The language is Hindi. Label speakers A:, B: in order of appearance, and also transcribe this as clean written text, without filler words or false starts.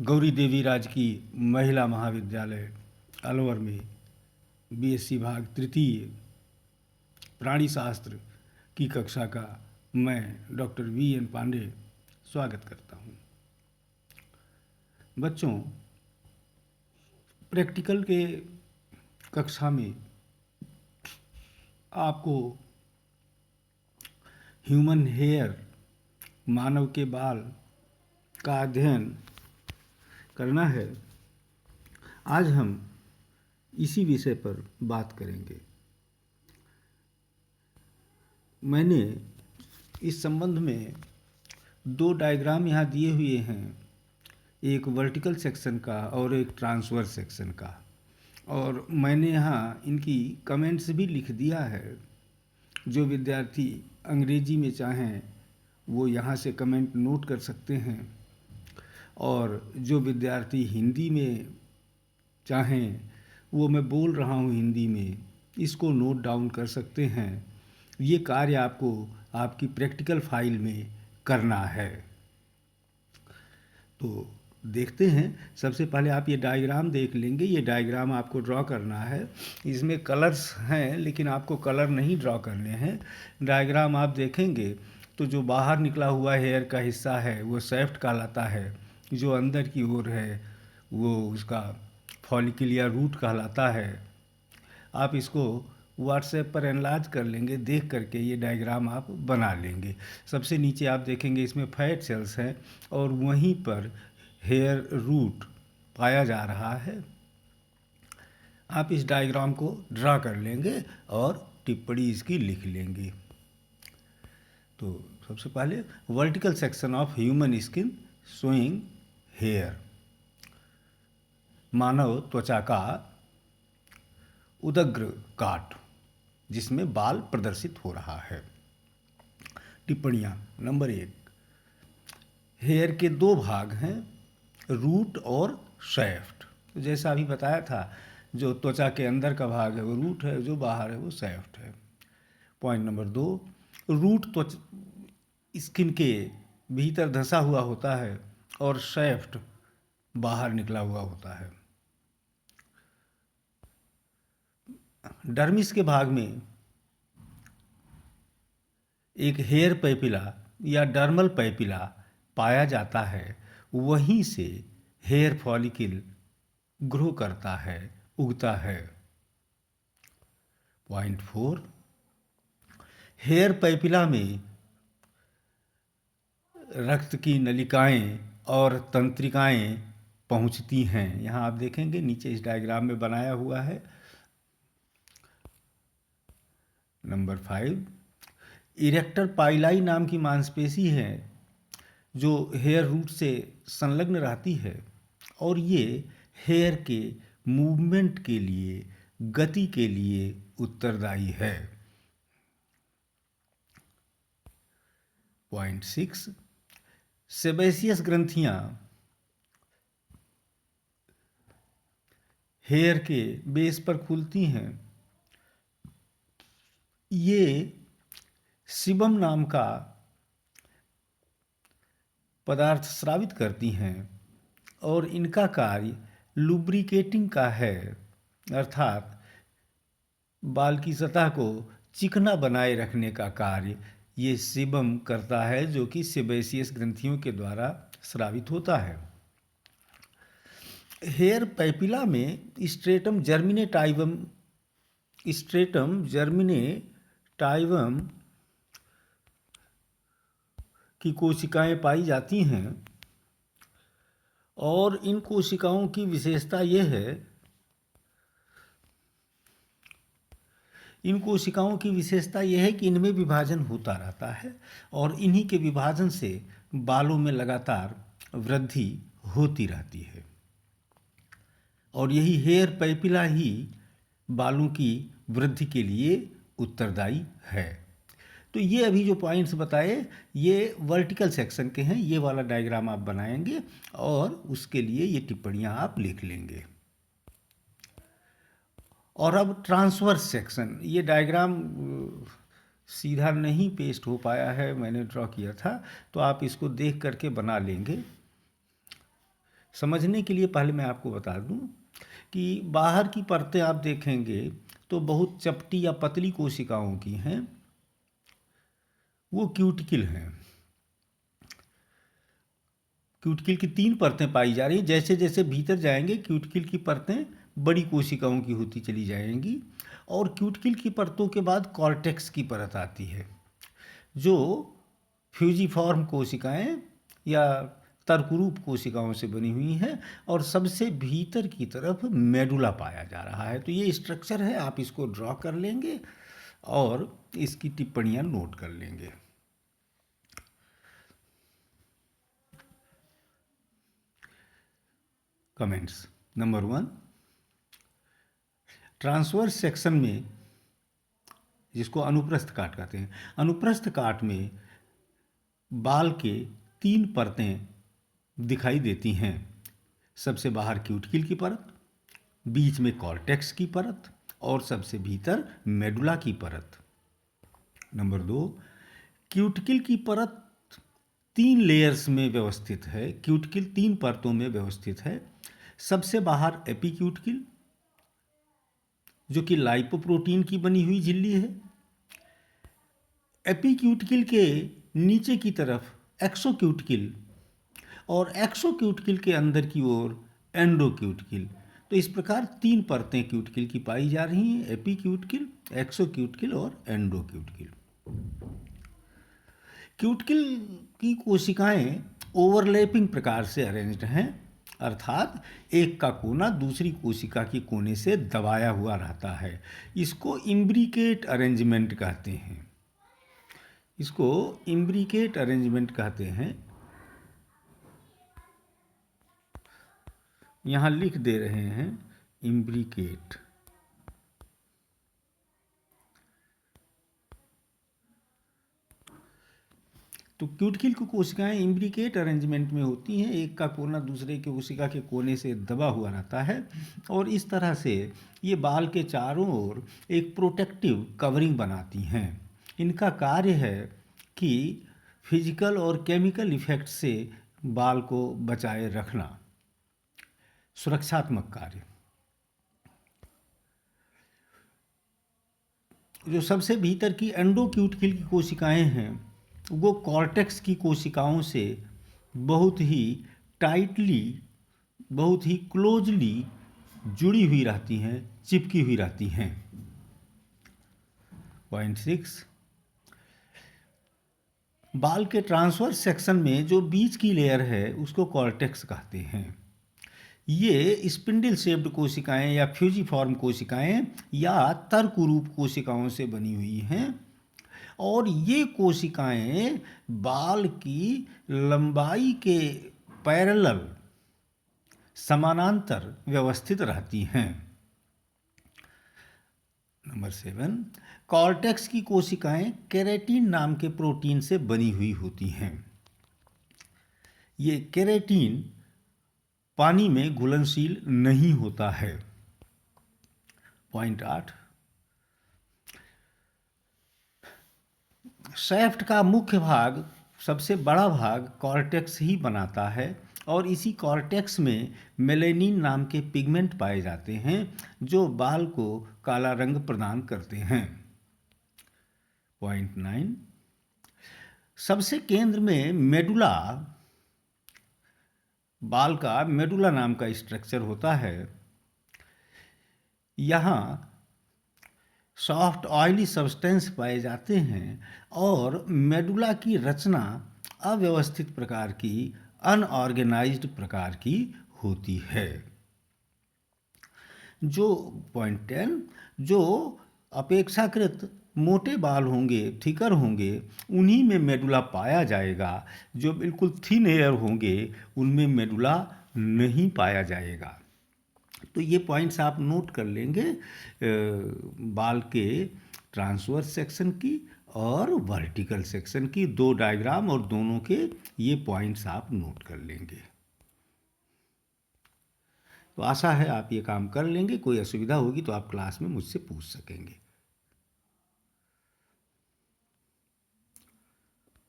A: गौरी देवी राजकीय महिला महाविद्यालय अलवर में बीएससी भाग तृतीय प्राणी शास्त्र की कक्षा का मैं डॉक्टर वी एन पांडे स्वागत करता हूँ। बच्चों, प्रैक्टिकल के कक्षा में आपको ह्यूमन हेयर मानव के बाल का अध्ययन करना है। आज हम इसी विषय पर बात करेंगे। मैंने इस संबंध में दो डायग्राम यहाँ दिए हुए हैं, एक वर्टिकल सेक्शन का और एक ट्रांसवर्स सेक्शन का, और मैंने यहाँ इनकी कमेंट्स भी लिख दिया है। जो विद्यार्थी अंग्रेजी में चाहें वो यहाँ से कमेंट नोट कर सकते हैं, और जो विद्यार्थी हिंदी में चाहें वो मैं बोल रहा हूँ हिंदी में, इसको नोट डाउन कर सकते हैं। ये कार्य आपको आपकी प्रैक्टिकल फाइल में करना है। तो देखते हैं। सबसे पहले आप ये डायग्राम देख लेंगे। ये डायग्राम आपको ड्रॉ करना है। इसमें कलर्स हैं लेकिन आपको कलर नहीं ड्रॉ करने हैं। डायग्राम आप देखेंगे तो जो बाहर निकला हुआ हेयर का हिस्सा है वो शैफ्ट कहलाता है, जो अंदर की ओर है वो उसका फॉलिकल या रूट कहलाता है। आप इसको व्हाट्सएप पर एनलार्ज कर लेंगे, देख करके ये डायग्राम आप बना लेंगे। सबसे नीचे आप देखेंगे इसमें फैट सेल्स हैं और वहीं पर हेयर रूट पाया जा रहा है। आप इस डायग्राम को ड्रा कर लेंगे और टिप्पणी इसकी लिख लेंगे। तो सबसे पहले vertical section of human skin showing hair, मानव त्वचा का उदग्र काट जिसमें बाल प्रदर्शित हो रहा है। टिप्पणियाँ। नंबर 1, हेयर के दो भाग हैं, रूट और शैफ्ट। तो जैसा अभी बताया था, जो त्वचा के अंदर का भाग है वो रूट है, जो बाहर है वो शैफ्ट है। पॉइंट नंबर 2, रूट त्वचा स्किन के भीतर धंसा हुआ होता है और शैफ्ट बाहर निकला हुआ होता है। डर्मिस के भाग में एक हेयर पैपिला या डर्मल पैपिला पाया जाता है, वहीं से हेयर फॉलिकल ग्रो करता है, उगता है। पॉइंट 4, हेयर पैपिला में रक्त की नलिकाएं और तंत्रिकाएं पहुंचती हैं। यहाँ आप देखेंगे नीचे इस डायग्राम में बनाया हुआ है। नंबर 5, इरेक्टर पाइलाई नाम की मांसपेशी है जो हेयर रूट से संलग्न रहती है और ये हेयर के मूवमेंट के लिए, गति के लिए उत्तरदायी है। पॉइंट 6, सेबेसियस ग्रंथियां हेयर के बेस पर खुलती हैं। ये सीबम नाम का पदार्थ स्रावित करती हैं और इनका कार्य लुब्रिकेटिंग का है, अर्थात बाल की सतह को चिकना बनाए रखने का कार्य ये सीबम करता है, जो कि सेबेसियस ग्रंथियों के द्वारा स्रावित होता है। हेयर पैपिला में स्ट्रेटम जर्मिनेटाइवम की कोशिकाएं पाई जाती हैं और इन कोशिकाओं की विशेषता यह है, कि इनमें विभाजन होता रहता है और इन्हीं के विभाजन से बालों में लगातार वृद्धि होती रहती है, और यही हेयर पैपिला ही बालों की वृद्धि के लिए उत्तरदायी है। तो ये अभी जो पॉइंट्स बताए ये वर्टिकल सेक्शन के हैं। ये वाला डायग्राम आप बनाएंगे और उसके लिए ये टिप्पणियाँ आप लिख लेंगे। और अब ट्रांसवर्स सेक्शन, ये डायग्राम सीधा नहीं पेस्ट हो पाया है, मैंने ड्रॉ किया था, तो आप इसको देख करके बना लेंगे। समझने के लिए पहले मैं आपको बता दूं कि बाहर की परतें आप देखेंगे तो बहुत चपटी या पतली कोशिकाओं की हैं, वो क्यूटिकल हैं। क्यूटिकल की 3 परतें पाई जा रही हैं। जैसे जैसे भीतर जाएंगे क्यूटिकल की परतें बड़ी कोशिकाओं की होती चली जाएंगी, और क्यूटिकल की परतों के बाद कॉर्टेक्स की परत आती है, जो फ्यूजिफॉर्म कोशिकाएं या तर्करूप कोशिकाओं से बनी हुई हैं, और सबसे भीतर की तरफ मेडुला पाया जा रहा है। तो ये स्ट्रक्चर है, आप इसको ड्रॉ कर लेंगे और इसकी टिप्पणियां नोट कर लेंगे। कमेंट्स। नंबर 1, ट्रांसवर्स सेक्शन में, जिसको अनुप्रस्थ काट कहते हैं, अनुप्रस्थ काट में बाल के 3 परतें दिखाई देती हैं। सबसे बाहर क्यूटिकल की परत, बीच में कॉर्टेक्स की परत, और सबसे भीतर मेडुला की परत। नंबर 2, क्यूटिकल की परत 3 लेयर्स में व्यवस्थित है। क्यूटिकल 3 परतों में व्यवस्थित है। सबसे बाहर एपीक्यूटिकल, जो कि लाइपोप्रोटीन की बनी हुई झिल्ली है। एपीक्यूटिकल के नीचे की तरफ एक्सोक्यूटिकल, और एक्सोक्यूटिकल के अंदर की ओर एंडोक्यूटिकल। तो इस प्रकार 3 परतें क्यूटिकल की पाई जा रही हैं, एपीक्यूटिकल, एक्सोक्यूटिकल और एंडोक्यूटिकल। क्यूटिकल की कोशिकाएं ओवरलैपिंग प्रकार से अरेंज्ड हैं, अर्थात एक का कोना दूसरी कोशिका के कोने से दबाया हुआ रहता है। इसको इम्ब्रिकेट अरेंजमेंट कहते हैं। इसको इम्ब्रिकेट अरेंजमेंट कहते हैं। यहाँ लिख दे रहे हैं इम्ब्रिकेट। तो क्यूटिकल की कोशिकाएं इम्ब्रिकेट अरेंजमेंट में होती हैं, एक का कोना दूसरे की कोशिका के कोने से दबा हुआ रहता है, और इस तरह से ये बाल के चारों ओर एक प्रोटेक्टिव कवरिंग बनाती हैं। इनका कार्य है कि फिजिकल और केमिकल इफेक्ट से बाल को बचाए रखना, सुरक्षात्मक कार्य। जो सबसे भीतर की एंडोक्यूटिकल की कोशिकाएं हैं, वो कॉर्टेक्स की कोशिकाओं से बहुत ही टाइटली, बहुत ही क्लोजली जुड़ी हुई रहती हैं, चिपकी हुई रहती हैं। पॉइंट 6, बाल के ट्रांसवर्स सेक्शन में जो बीच की लेयर है उसको कॉर्टेक्स कहते हैं। ये स्पिंडल शेप्ड कोशिकाएं या फ्यूजिफॉर्म कोशिकाएं या तर्करूप कोशिकाओं से बनी हुई हैं, और ये कोशिकाएं बाल की लंबाई के पैरेलल, समानांतर व्यवस्थित रहती हैं। नंबर 7, कॉर्टेक्स की कोशिकाएं केराटिन नाम के प्रोटीन से बनी हुई होती हैं। ये केराटिन पानी में घुलनशील नहीं होता है। पॉइंट 8, शैफ्ट का मुख्य भाग, सबसे बड़ा भाग कॉर्टेक्स ही बनाता है, और इसी कॉर्टेक्स में मेलेनिन नाम के पिगमेंट पाए जाते हैं जो बाल को काला रंग प्रदान करते हैं। पॉइंट 9, सबसे केंद्र में मेडुला, बाल का मेडुला नाम का स्ट्रक्चर होता है। यहाँ सॉफ्ट ऑयली सब्सटेंस पाए जाते हैं, और मेडुला की रचना अव्यवस्थित प्रकार की, अनऑर्गेनाइज्ड प्रकार की होती है। जो पॉइंट 10, जो अपेक्षाकृत मोटे बाल होंगे, थिकर होंगे, उन्हीं में मेडुला पाया जाएगा। जो बिल्कुल थिन एयर होंगे उनमें मेडुला नहीं पाया जाएगा। तो ये पॉइंट्स आप नोट कर लेंगे बाल के ट्रांसवर्स सेक्शन की और वर्टिकल सेक्शन की 2 डायग्राम, और दोनों के ये पॉइंट्स आप नोट कर लेंगे। तो आशा है आप ये काम कर लेंगे। कोई असुविधा होगी तो आप क्लास में मुझसे पूछ सकेंगे।